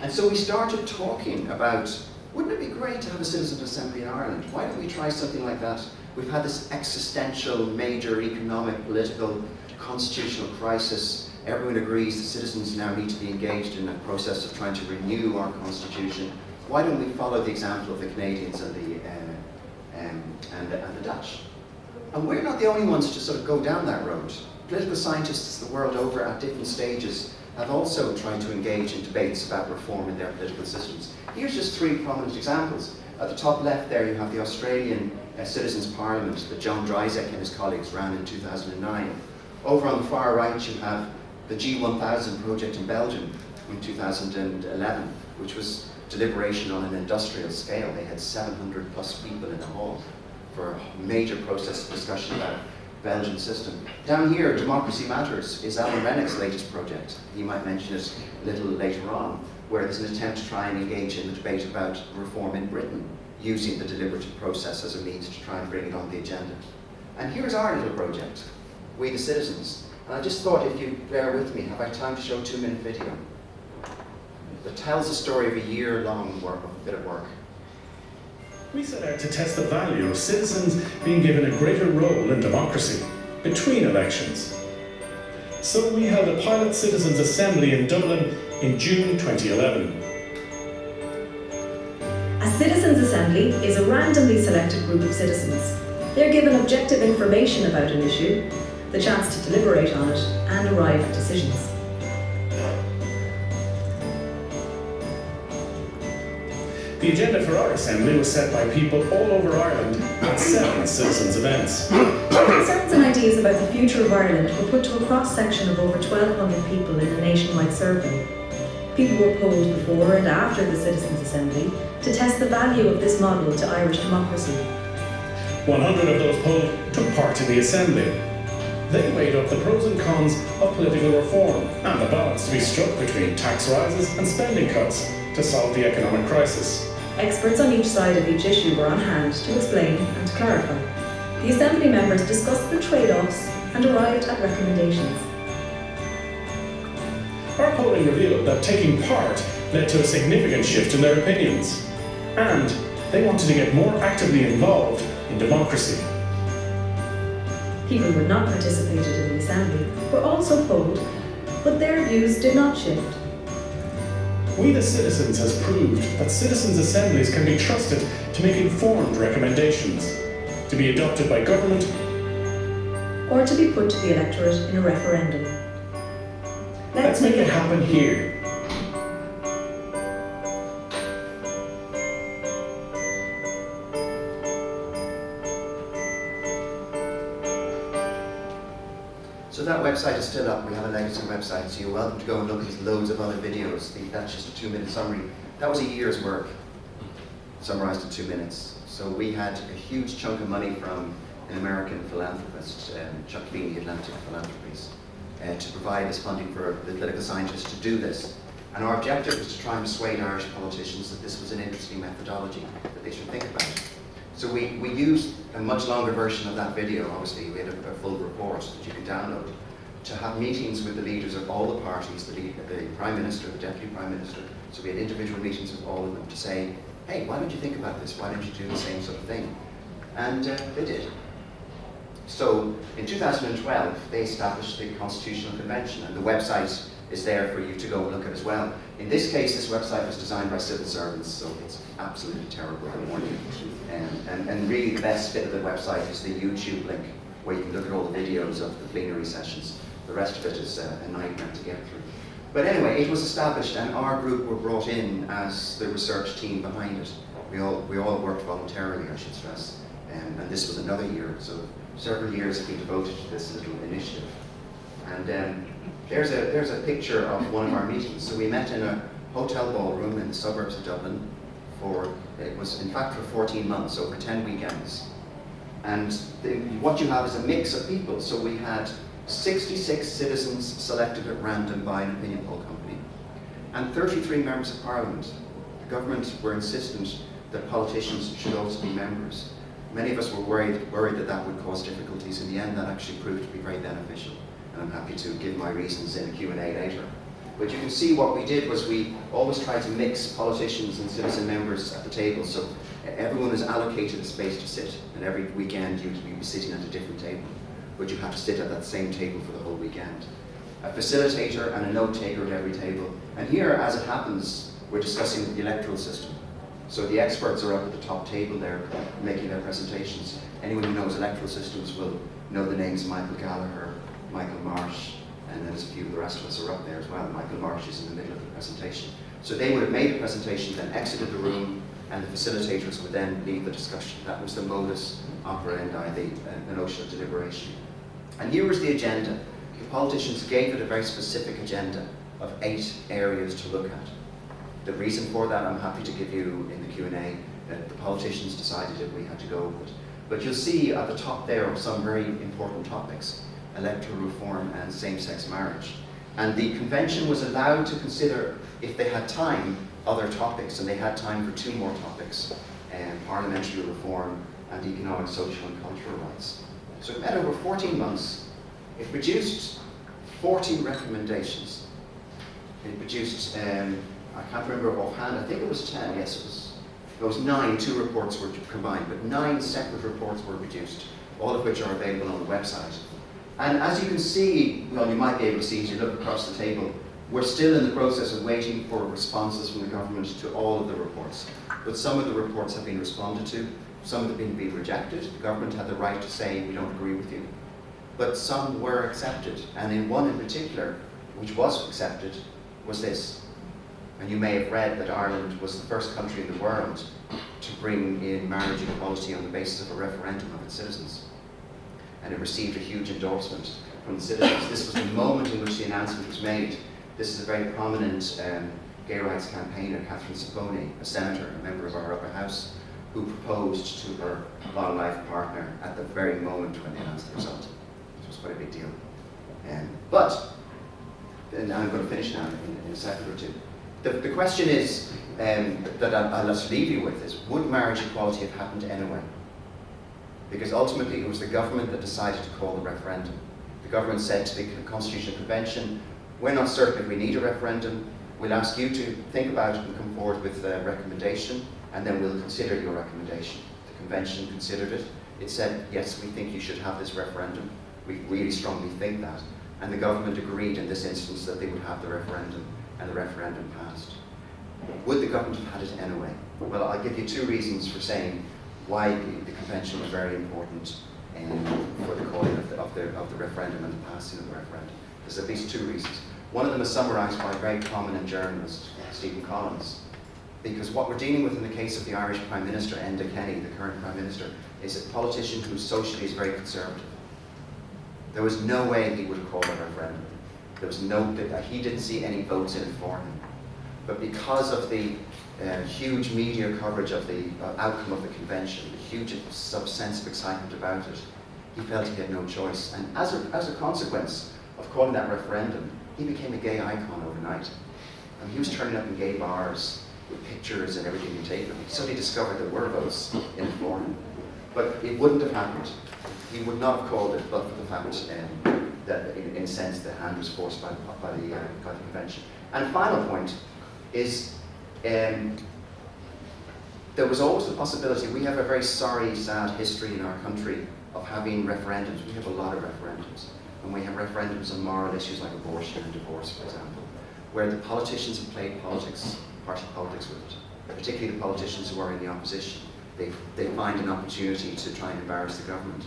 And so we started talking about, wouldn't it be great to have a citizens' assembly in Ireland? Why don't we try something like that? We've had this existential, major economic, political, constitutional crisis. Everyone agrees that citizens now need to be engaged in a process of trying to renew our constitution. Why don't we follow the example of the Canadians and the Dutch? And we're not the only ones to sort of go down that road. Political scientists the world over at different stages have also tried to engage in debates about reform in their political systems. Here's just three prominent examples. At the top left there you have the Australian Citizens' Parliament that John Dryzek and his colleagues ran in 2009. Over on the far right you have the G1000 project in Belgium in 2011, which was deliberation on an industrial scale. They had 700 plus people in the hall for a major process of discussion about the Belgian system. Down here, Democracy Matters is Alan Rennick's latest project. He might mention it a little later on, where there's an attempt to try and engage in the debate about reform in Britain, using the deliberative process as a means to try and bring it on the agenda. And here's our little project, We the Citizens. And I just thought, if you bear with me, have I time to show a 2-minute video that tells the story of a year-long bit of work. We set out to test the value of citizens being given a greater role in democracy between elections. So we held a pilot citizens' assembly in Dublin in June 2011. A citizens' assembly is a randomly selected group of citizens. They're given objective information about an issue, the chance to deliberate on it, and arrive at decisions. The agenda for our assembly was set by people all over Ireland at 7 citizens' events. Concerns and ideas about the future of Ireland were put to a cross-section of over 1,200 people in a nationwide survey. People were polled before and after the Citizens' Assembly to test the value of this model to Irish democracy. 100 of those polled took part in the assembly. They weighed up the pros and cons of political reform and the balance to be struck between tax rises and spending cuts to solve the economic crisis. Experts on each side of each issue were on hand to explain and to clarify. The Assembly members discussed the trade-offs and arrived at recommendations. Our polling revealed that taking part led to a significant shift in their opinions, and they wanted to get more actively involved in democracy. People who had not participated in the Assembly were also polled, but their views did not shift. We the Citizens has proved that citizens' assemblies can be trusted to make informed recommendations, to be adopted by government, or to be put to the electorate in a referendum. Let's make it happen here. So that website is still up. We have a legacy website, so you're welcome to go and look. There's loads of other videos. That's just a 2-minute summary. That was a year's work, summarized in 2 minutes. So we had a huge chunk of money from an American philanthropist, Chuck Feeney, Atlantic Philanthropies, to provide this funding for the political scientists to do this. And our objective was to try and persuade Irish politicians that this was an interesting methodology that they should think about. So we used a much longer version of that video. Obviously, we had a full report that you can download, to have meetings with the leaders of all the parties, the Prime Minister, the Deputy Prime Minister. So we had individual meetings with all of them to say, hey, why don't you think about this? Why don't you do the same sort of thing? And they did. So in 2012, they established the Constitutional Convention, and the website is there for you to go and look at as well. In this case, this website was designed by civil servants, so it's absolutely terrible, I warn you. And really the best bit of the website is the YouTube link, where you can look at all the videos of the plenary sessions. The rest of it is a nightmare to get through. But anyway, it was established, and our group were brought in as the research team behind it. We all worked voluntarily, I should stress, and this was another year, so several years have been devoted to this little initiative. And there's a picture of one of our meetings. So we met in a hotel ballroom in the suburbs of Dublin it was in fact for 14 months, over 10 weekends. And what you have is a mix of people. So we had 66 citizens selected at random by an opinion poll company, and 33 members of Parliament. The government were insistent that politicians should also be members. Many of us were worried that that would cause difficulties. In the end, that actually proved to be very beneficial, and I'm happy to give my reasons in a Q&A later. But you can see what we did was we always tried to mix politicians and citizen members at the table, so everyone was allocated a space to sit, and every weekend you'd be sitting at a different table, but you have to sit at that same table for the whole weekend. A facilitator and a note taker at every table. And here, as it happens, we're discussing the electoral system. So the experts are up at the top table there making their presentations. Anyone who knows electoral systems will know the names Michael Gallagher, Michael Marsh, and then there's a few of the rest of us are up there as well. Michael Marsh is in the middle of the presentation. So they would have made the presentation, then exited the room, and the facilitators would then lead the discussion. That was the modus operandi, the notion of deliberation. And here was the agenda. The politicians gave it a very specific agenda of 8 areas to look at. The reason for that, I'm happy to give you in the Q&A, that the politicians decided that we had to go with it. But you'll see at the top there some very important topics: electoral reform and same-sex marriage. And the convention was allowed to consider, if they had time, other topics, and they had time for 2 more topics, parliamentary reform and economic, social and cultural rights. So it met over 14 months. It produced 40 recommendations. It produced, I can't remember offhand, I think it was 10, yes, it was 9, 2 reports were combined, but 9 separate reports were produced, all of which are available on the website. And as you can see, well, you might be able to see as you look across the table, we're still in the process of waiting for responses from the government to all of the reports. But some of the reports have been responded to, some have been rejected. The government had the right to say, we don't agree with you. But some were accepted, and in one in particular, which was accepted, was this. And you may have read that Ireland was the first country in the world to bring in marriage equality on the basis of a referendum of its citizens. And it received a huge endorsement from the citizens. This was the moment in which the announcement was made. This is a very prominent gay rights campaigner, Catherine Sapone, a senator, a member of our upper house, who proposed to her long-life partner at the very moment when they announced the result. It was quite a big deal. And I'm going to finish now in a second or two. The question is, that I'll just leave you with, is would marriage equality have happened anyway? Because ultimately it was the government that decided to call the referendum. The government said to the Constitutional Convention, we're not certain if we need a referendum, we'll ask you to think about it and come forward with a recommendation, and then we'll consider your recommendation. The Convention considered it. It said, yes, we think you should have this referendum. We really strongly think that. And the government agreed in this instance that they would have the referendum, and the referendum passed. Would the government have had it anyway? Well, I'll give you 2 reasons for saying why the Convention was very important for the calling of the referendum and the passing of the referendum. There's at least 2 reasons. One of them is summarised by a very prominent journalist, Stephen Collins, because what we're dealing with in the case of the Irish Prime Minister, Enda Kenny, the current Prime Minister, is a politician who socially is very conservative. There was no way he would have called a referendum. There was he didn't see any votes in it for him. But because of the huge media coverage of the outcome of the convention, the huge sense of excitement about it, he felt he had no choice. And as a consequence of calling that referendum, he became a gay icon overnight. And he was turning up in gay bars with pictures and everything he'd taken. He suddenly discovered there were votes in it for him. But it wouldn't have happened. He would not have called it, but for the fact that, in a sense, the hand was forced by the convention. And the final point is, there was always the possibility. We have a very sorry, sad history in our country of having referendums. We have a lot of referendums. And we have referendums on moral issues like abortion and divorce, for example, where the politicians have played politics, party politics with it, particularly the politicians who are in the opposition. They find an opportunity to try and embarrass the government.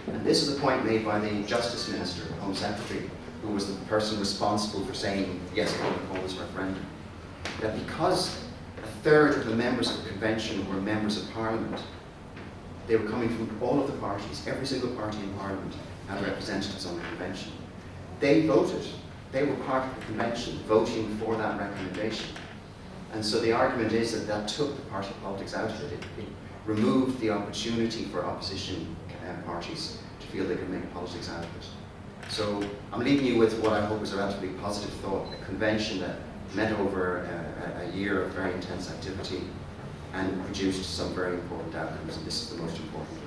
And this is a point made by the Justice Minister, the Home Secretary, who was the person responsible for saying, yes, we're going to call this referendum. That because a third of the members of the convention were members of Parliament, they were coming from all of the parties. Every single party in Parliament had representatives on the convention. They voted. They were part of the convention, voting for that recommendation. And so the argument is that took the party politics out of it. It removed the opportunity for opposition parties to feel they could make politics out of it. So I'm leaving you with what I hope is a relatively positive thought, a convention that met over a year of very intense activity and produced some very important outcomes, and this is the most important.